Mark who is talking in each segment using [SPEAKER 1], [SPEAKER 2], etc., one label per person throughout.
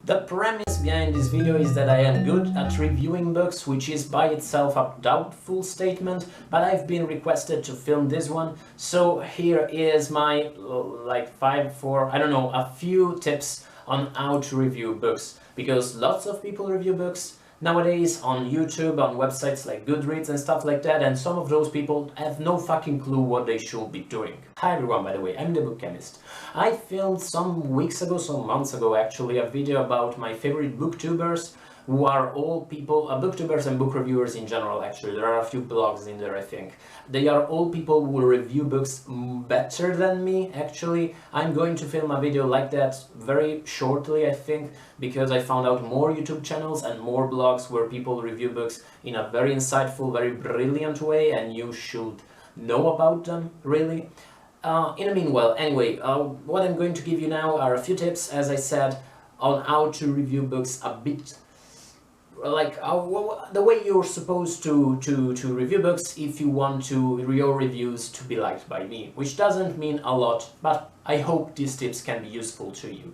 [SPEAKER 1] The premise behind this video is that I am good at reviewing books, which is by itself a doubtful statement, but I've been requested to film this one, so here is my a few tips on how to review books, because lots of people review books nowadays on YouTube, on websites like Goodreads and stuff like that, and some of those people have no fucking clue what they should be doing. Hi everyone, by the way, I'm the Book Chemist. I filmed some months ago actually, a video about my favorite booktubers, who are all people, booktubers and book reviewers in general actually. There are a few blogs in there, I think. They are all people who review books better than me, actually. I'm going to film a video like that very shortly, I think, because I found out more YouTube channels and more blogs where people review books in a very insightful, very brilliant way, and you should know about them, really. In the meanwhile, anyway, what I'm going to give you now are a few tips, as I said, on how to review books a bit like the way you're supposed to review books if you want your reviews to be liked by me, which doesn't mean a lot, but I hope these tips can be useful to you.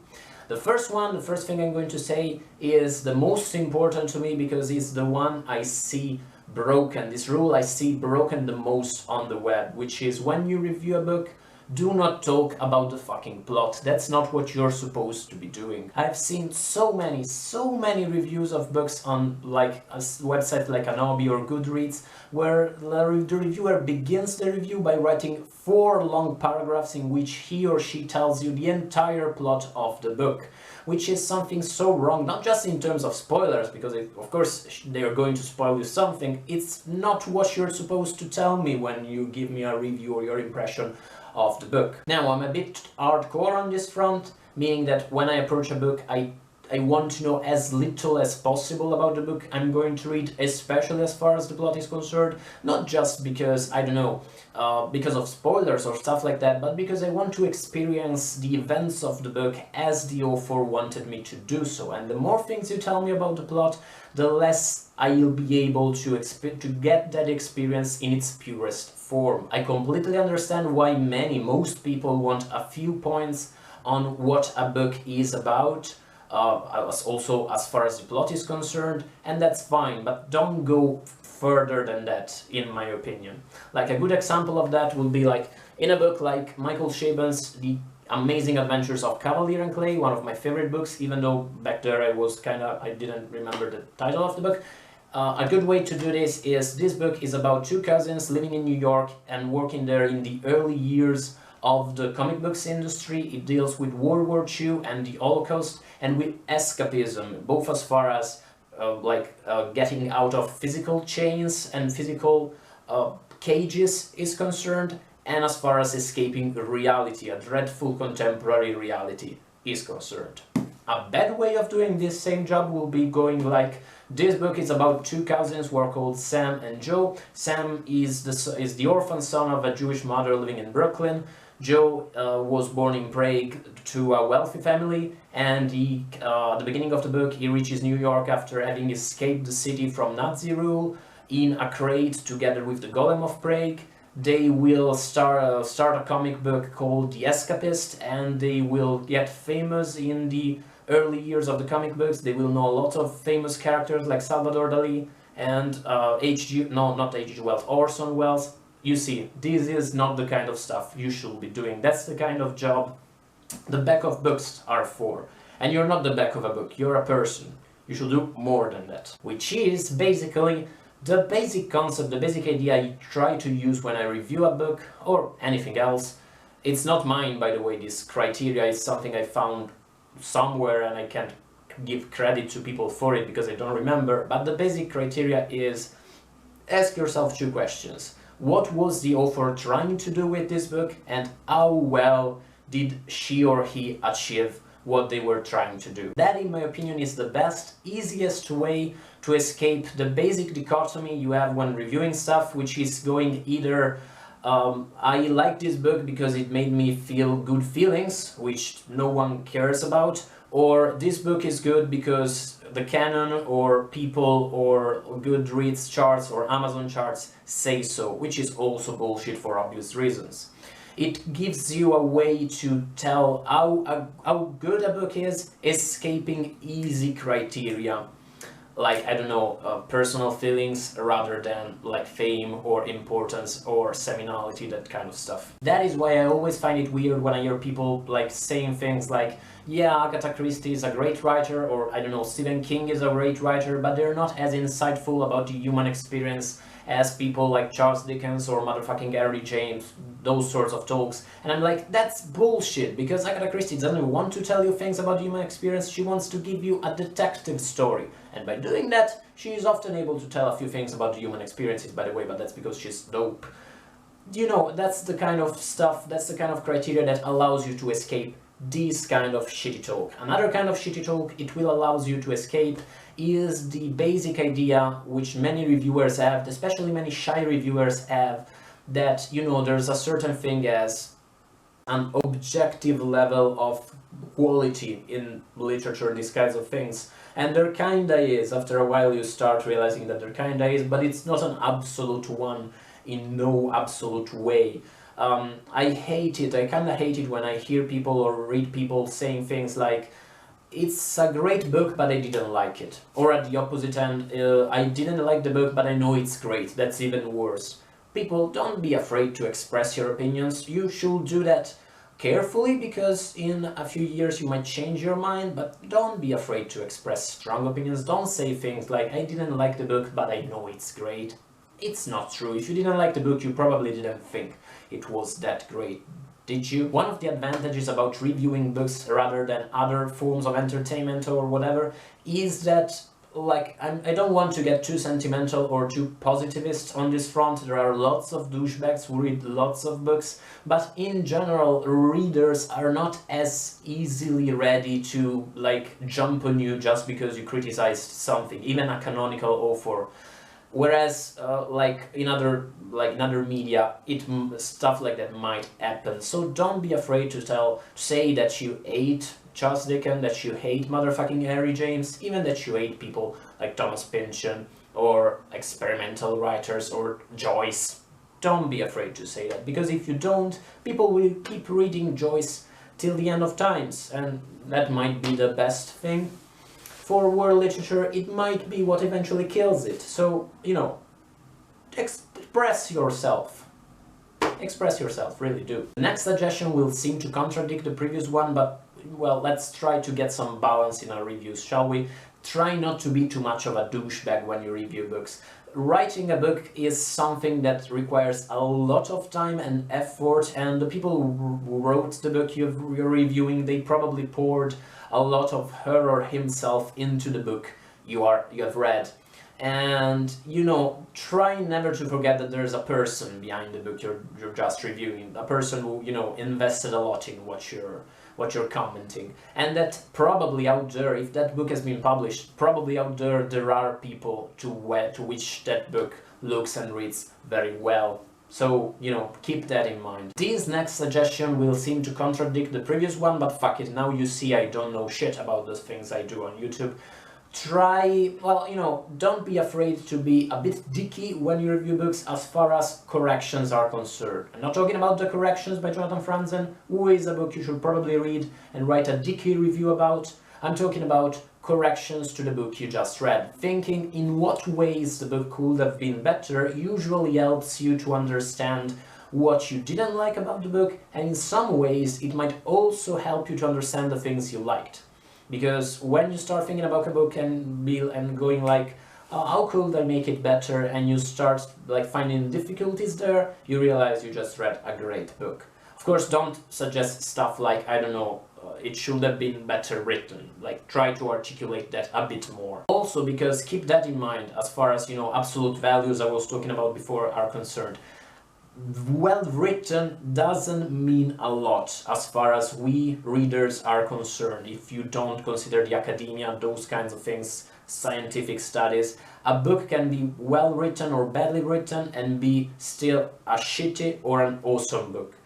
[SPEAKER 1] The first thing I'm going to say is the most important to me, because it's the one I see broken. This rule I see broken the most on the web, which is when you review a book, do not talk about the fucking plot. That's not what you're supposed to be doing. I've seen so many reviews of books on like a website like Anobi or Goodreads, where the reviewer begins the review by writing 4 long paragraphs in which he or she tells you the entire plot of the book, which is something so wrong, not just in terms of spoilers, because of course they are going to spoil you something. It's not what you're supposed to tell me when you give me a review or your impression of the book. Now, I'm a bit hardcore on this front, meaning that when I approach a book, I want to know as little as possible about the book I'm going to read, especially as far as the plot is concerned, not just because, I don't know, because of spoilers or stuff like that, but because I want to experience the events of the book as the author wanted me to do so. And the more things you tell me about the plot, the less I'll be able to get that experience in its purest form. I completely understand why most people want a few points on what a book is about, also as far as the plot is concerned, and that's fine, but don't go further than that, in my opinion. Like a good example of that will be like in a book like Michael Chabon's The Amazing Adventures of Cavalier and Clay, one of my favorite books, even though back there I didn't remember the title of the book. A good way to do this book is about 2 cousins living in New York and working there in the early years of the comic books industry. It deals with World War II and the Holocaust, and with escapism, both as far as getting out of physical chains and physical cages is concerned, and as far as escaping reality, a dreadful contemporary reality, is concerned. A bad way of doing this same job will be going like, this book is about 2 cousins who are called Sam and Joe. Sam is the orphan son of a Jewish mother living in Brooklyn. Joe was born in Prague to a wealthy family, and at the beginning of the book he reaches New York after having escaped the city from Nazi rule in a crate together with the Golem of Prague. They will start a comic book called The Escapist, and they will get famous in the early years of the comic books. They will know a lot of famous characters like Salvador Dali and Orson Welles. You see, this is not the kind of stuff you should be doing. That's the kind of job the back of books are for. And you're not the back of a book, you're a person. You should do more than that. Which is basically the basic concept, the basic idea I try to use when I review a book or anything else. It's not mine, by the way. This criteria is something I found somewhere and I can't give credit to people for it because I don't remember. But the basic criteria is, ask yourself 2 questions. What was the author trying to do with this book, and how well did she or he achieve what they were trying to do? That, in my opinion, is the best, easiest way to escape the basic dichotomy you have when reviewing stuff, which is going either I like this book because it made me feel good feelings, which no one cares about, or this book is good because the canon or people or Goodreads charts or Amazon charts say so, which is also bullshit for obvious reasons. It gives you a way to tell how good a book is, escaping easy criteria, like, I don't know, personal feelings rather than like fame or importance or seminality, that kind of stuff. That is why I always find it weird when I hear people like saying things like, yeah, Agatha Christie is a great writer, or I don't know, Stephen King is a great writer, but they're not as insightful about the human experience as people like Charles Dickens or motherfucking Henry James, those sorts of talks. And I'm like, that's bullshit, because Agatha Christie doesn't want to tell you things about human experience, she wants to give you a detective story. And by doing that, she is often able to tell a few things about the human experiences, by the way, but that's because she's dope. You know, that's the kind of stuff, that's the kind of criteria that allows you to escape this kind of shitty talk. Another kind of shitty talk it will allows you to escape is the basic idea which many reviewers have, especially many shy reviewers have, that, you know, there's a certain thing as an objective level of quality in literature and these kinds of things. And there kinda is. After a while you start realizing that there kinda is, but it's not an absolute one in no absolute way. I hate it, I kinda hate it when I hear people or read people saying things like, it's a great book but I didn't like it. Or at the opposite end, I didn't like the book but I know it's great. That's even worse. People, don't be afraid to express your opinions. You should do that carefully, because in a few years you might change your mind, but don't be afraid to express strong opinions. Don't say things like, I didn't like the book but I know it's great. It's not true. If you didn't like the book, you probably didn't think it was that great, did you? One of the advantages about reviewing books rather than other forms of entertainment or whatever is that, like, I don't want to get too sentimental or too positivist on this front. There are lots of douchebags who read lots of books, but in general, readers are not as easily ready to, like, jump on you just because you criticized something, even a canonical author. Whereas, like in other media, stuff like that might happen. So don't be afraid to say that you hate Charles Dickens, that you hate motherfucking Henry James, even that you hate people like Thomas Pynchon or experimental writers or Joyce. Don't be afraid to say that, because if you don't, people will keep reading Joyce till the end of times, and that might be the best thing for world literature. It might be what eventually kills it. So, you know, express yourself. Express yourself, really do. The next suggestion will seem to contradict the previous one, but, well, let's try to get some balance in our reviews, shall we? Try not to be too much of a douchebag when you review books. Writing a book is something that requires a lot of time and effort, and the people who wrote the book you're reviewing, they probably poured a lot of her or himself into the book you have read. And, you know, try never to forget that there's a person behind the book you're just reviewing, a person who, you know, invested a lot in what you're commenting, and that probably out there, if that book has been published, probably out there are people to which that book looks and reads very well. So, you know, keep that in mind. This next suggestion will seem to contradict the previous one, but fuck it, now you see I don't know shit about the things I do on YouTube. Well, you know, don't be afraid to be a bit dicky when you review books as far as corrections are concerned. I'm not talking about The Corrections by Jonathan Franzen, who is a book you should probably read and write a dicky review about. I'm talking about corrections to the book you just read. Thinking in what ways the book could have been better usually helps you to understand what you didn't like about the book, and in some ways it might also help you to understand the things you liked. Because when you start thinking about a book and going like, oh, how could I make it better, and you start like finding difficulties there, you realize you just read a great book. Of course, don't suggest stuff like, I don't know, it should have been better written. Like, try to articulate that a bit more. Also, because keep that in mind as far as, you know, absolute values I was talking about before are concerned. Well written doesn't mean a lot as far as we readers are concerned. If you don't consider the academia, those kinds of things, scientific studies, a book can be well written or badly written and be still a shitty or an awesome book.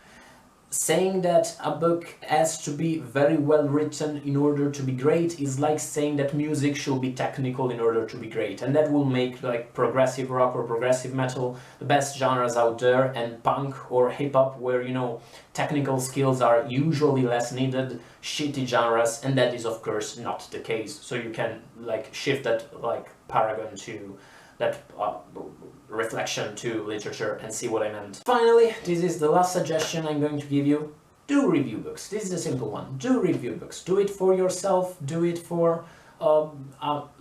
[SPEAKER 1] saying that a book has to be very well written in order to be great is like saying that music should be technical in order to be great, and that will make like progressive rock or progressive metal the best genres out there, and punk or hip-hop, where, you know, technical skills are usually less needed, shitty genres, and that is of course not the case. So you can like shift that like paragon to that reflection to literature and see what I meant. Finally, this is the last suggestion I'm going to give you. Do review books. This is a simple one. Do review books. Do it for yourself, do it for a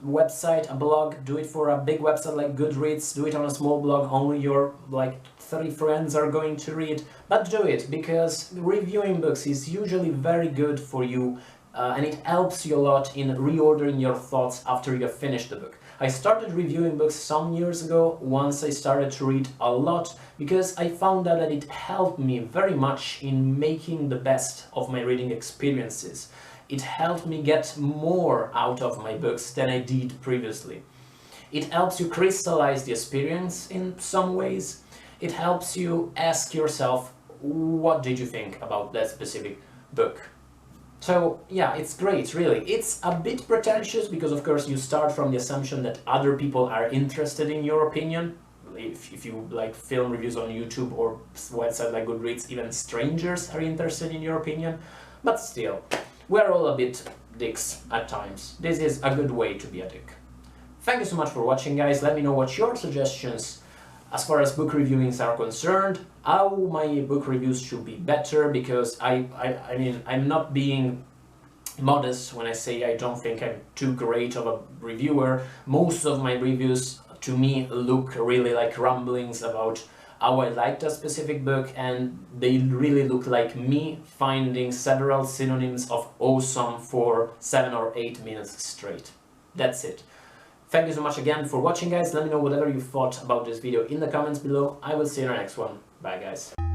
[SPEAKER 1] website, a blog, do it for a big website like Goodreads, do it on a small blog only your like 30 friends are going to read, but do it, because reviewing books is usually very good for you, and it helps you a lot in reordering your thoughts after you have finished the book. I started reviewing books some years ago, once I started to read a lot, because I found out that it helped me very much in making the best of my reading experiences. It helped me get more out of my books than I did previously. It helps you crystallize the experience in some ways. It helps you ask yourself, what did you think about that specific book? So yeah, it's great, really. It's a bit pretentious because of course you start from the assumption that other people are interested in your opinion. If you like film reviews on YouTube or website like Goodreads, even strangers are interested in your opinion. But still, we're all a bit dicks at times. This is a good way to be a dick. Thank you so much for watching, guys. Let me know what your suggestions as far as book reviewings are concerned, how my book reviews should be better, because I mean, I'm not being modest when I say I don't think I'm too great of a reviewer. Most of my reviews to me look really like rumblings about how I liked a specific book, and they really look like me finding several synonyms of awesome for 7 or 8 minutes straight. That's it. Thank you so much again for watching, guys. Let me know whatever you thought about this video in the comments below. I will see you in the next one. Bye, guys.